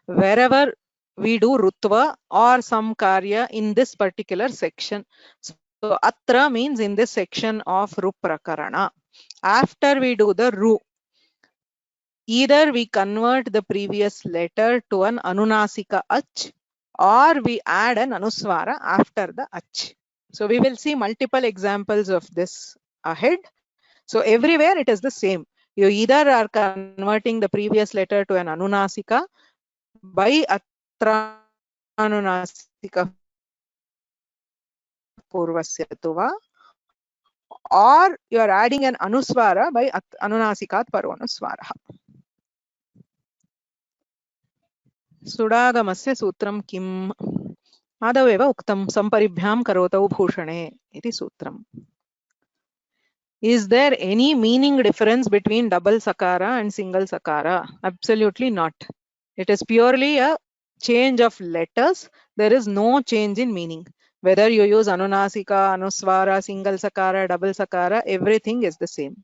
Wherever we do Rutva or some Karya in this particular section. So Atra means in this section of Rup Prakarana. After we do the Ru, either we convert the previous letter to an Anunasika Ach or we add an Anuswara after the Ach. So we will see multiple examples of this ahead. So everywhere it is the same. You either are converting the previous letter to an Anunasika by Atra Anunasika Purvasya Tuva, or you are adding an Anuswara by Anunasikat Paronuswaraha. सुडागमस्य सूत्रं किम्? आदौ एव उक्तं संपरिभ्यां करोतौ भूषणे इति सूत्रम्. Is there any meaning difference between double sakara and single sakara? Absolutely not. It is purely a change of letters. There is no change in meaning. Whether you use Anunasika, Anuswara, single sakara, double sakara, everything is the same.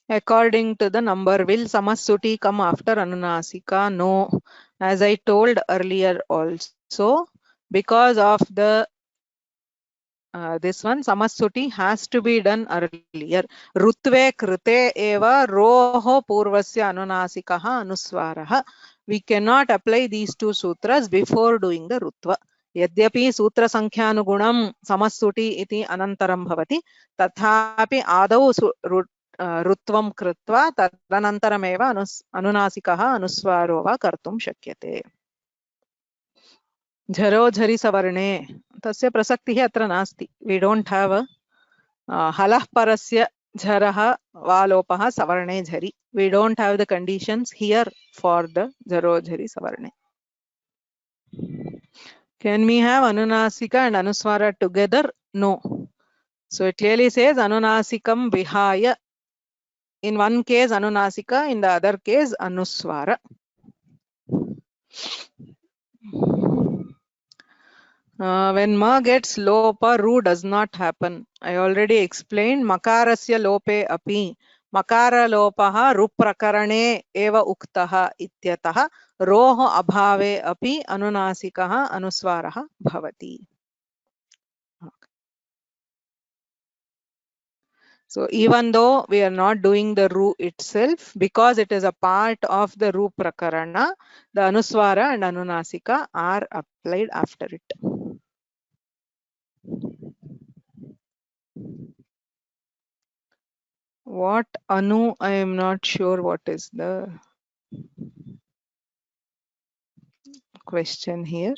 According to the number, will Samassuti come after Anunasika? No. As I told earlier also, because of the this one, Samassuti has to be done earlier. Rutve krite eva roho purvasya anunasikaha anuswaraha. We cannot apply these two sutras before doing the Rutva. यद्यपि सूत्रसङ्ख्यानुगुणं समस्सुटि इति अनन्तरं भवति, तथापि आदौ ऋत्वं कृत्वा तदनन्तरमेव अनुनासिकः अनुस्वारो वा कर्तुं शक्यते. झरो झरि सवर्णे तस्य प्रसक्तिः अत्र नास्ति. We don't have a हलः परस्य झरः वा लोपः सवर्णे झरि. We don't have the conditions here for the झरो झरि सवर्णे. Can we have Anunasika and Anuswara together? No. So it clearly says Anunasikam vihaya. In one case Anunasika, in the other case Anuswara. When ma gets lopa, ru does not happen. I already explained makarasya lope api. Makara lopaha ru prakarane eva uktaha ityataha roho abhave api anunasikaha anuswaraha bhavati. So even though we are not doing the ru itself, because it is a part of the ru prakarana, the anuswara and anunasika are applied after it. What anu? I am not sure what is the question here.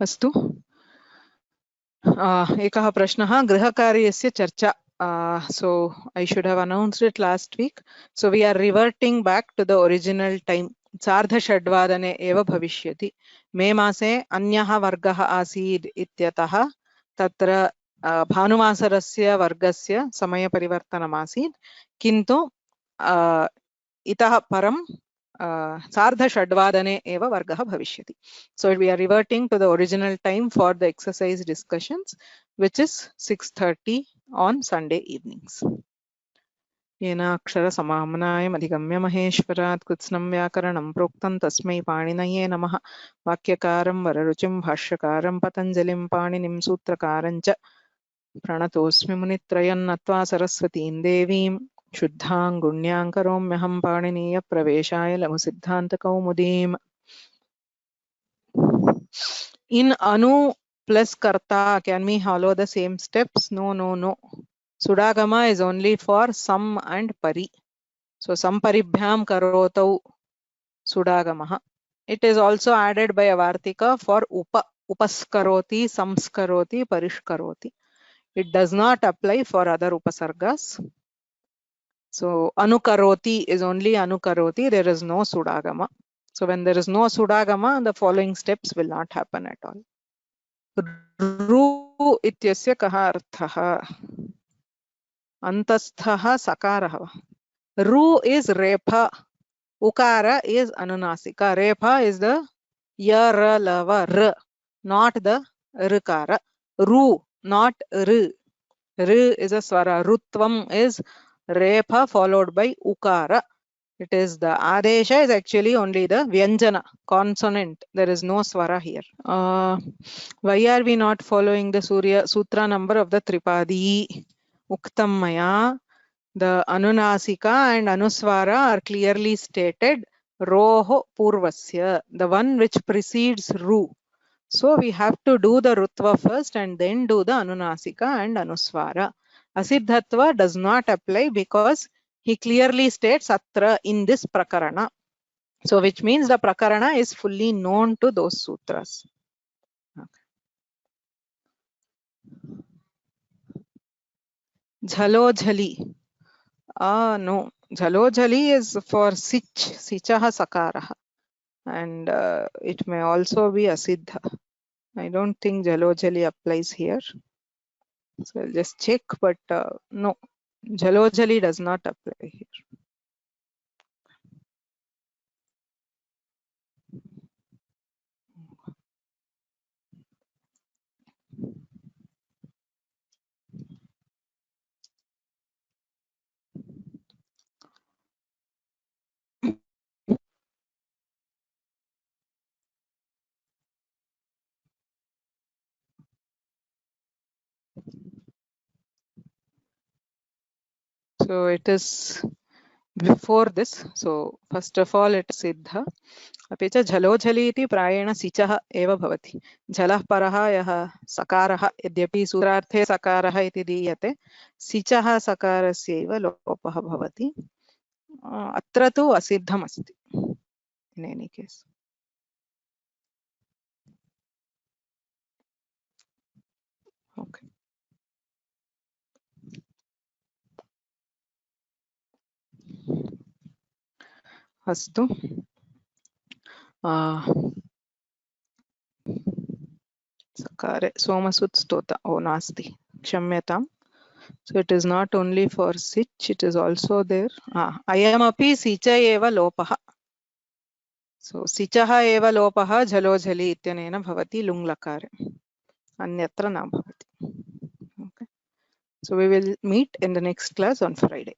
अस्तु. एकः प्रश्नः गृहकार्यस्य चर्चा. So I should have announced it last week. So we are reverting back to the original time. सार्धषड्वादने एव भविष्यति. मे मासे अन्यः वर्गः आसीत् इत्यतः तत्र भानुवासरस्य वर्गस्य समयपरिवर्तनमासीत्, किन्तु इतः परं सार्धषड्वादने एव वर्गः भविष्यति. So we are reverting to the original time for the exercise discussions, which is 6:30 on Sunday evenings. येनाक्षर समाम्नाय अधिगम्य महेश्वरात् कृत्स्नं व्याकरणं प्रोक्तं तस्मै पाणिनये नमः. वाक्यकारं वररुचिं भाष्यकारं पतञ्जलिं पाणिनिं सूत्रकारं च प्रणतोऽस्मि मुनित्रयं नत्वा सरस्वतीं देवीं शुद्धां गुण्यां करोम्यहं पाणिनीयप्रवेशाय लघुसिद्धान्तकौमुदीम्. In anu plus karta, can we follow the same steps? No, no, no. Sudagama is only for sam and pari. So samparibhyam karotau sudagamaha. It is also added by avartika for upaskaroti, samskaroti, parishkaroti. It does not apply for other upasargas. So anukaroti is only anukaroti. There is no sudagama. So when there is no sudagama, the following steps will not happen at all. रू इत्यस्य कः अर्थः? अन्तस्थः सकारः वा? रू is रेफा, ukara is anunasika. Refa is the yaralava r, not the rikara. Ru, not r. R is a swara. Rutvam is refa followed by ukara. It is the adesha is actually only the vyanjana consonant. There is no swara here. Why are we not following the Surya Sutra number of the Tripadi? Uktam maya. The Anunasika and Anuswara are clearly stated. Roho purvasya, the one which precedes Ru. So we have to do the Rutva first and then do the Anunasika and Anuswara. Asiddhatva does not apply because he clearly states Atra in this Prakarana. So which means the Prakarana is fully known to those sutras. Jhalo Jhali. No. Jhalo Jhali is for sich, sichaha sakaraha. And it may also be asiddha. I don't think Jalo Jali applies here. So I'll just check, but no, Jhalojali does not apply here. So it is before this. So first of all, it is siddha. अपि च झलोझलि इति प्रायेण सिचः एव भवति. झलः परः यः सकारः, यद्यपि सूत्रार्थे सकारः इति दीयते, सिचः सकारस्यैव लोपः भवति. अत्र तु असिद्धमस्ति. In any case. Okay. अस्तु. Sakare Somasut Stota. Oh, nasti. Kshamyatam. So it is not only for sich, it is also there. Ayamapi sicha eva lopaha. So sichaha eva lopaha jhalojhali ityanena bhavati lung lakare. Anyatra na bhavati. Okay. So we will meet in the next class on Friday.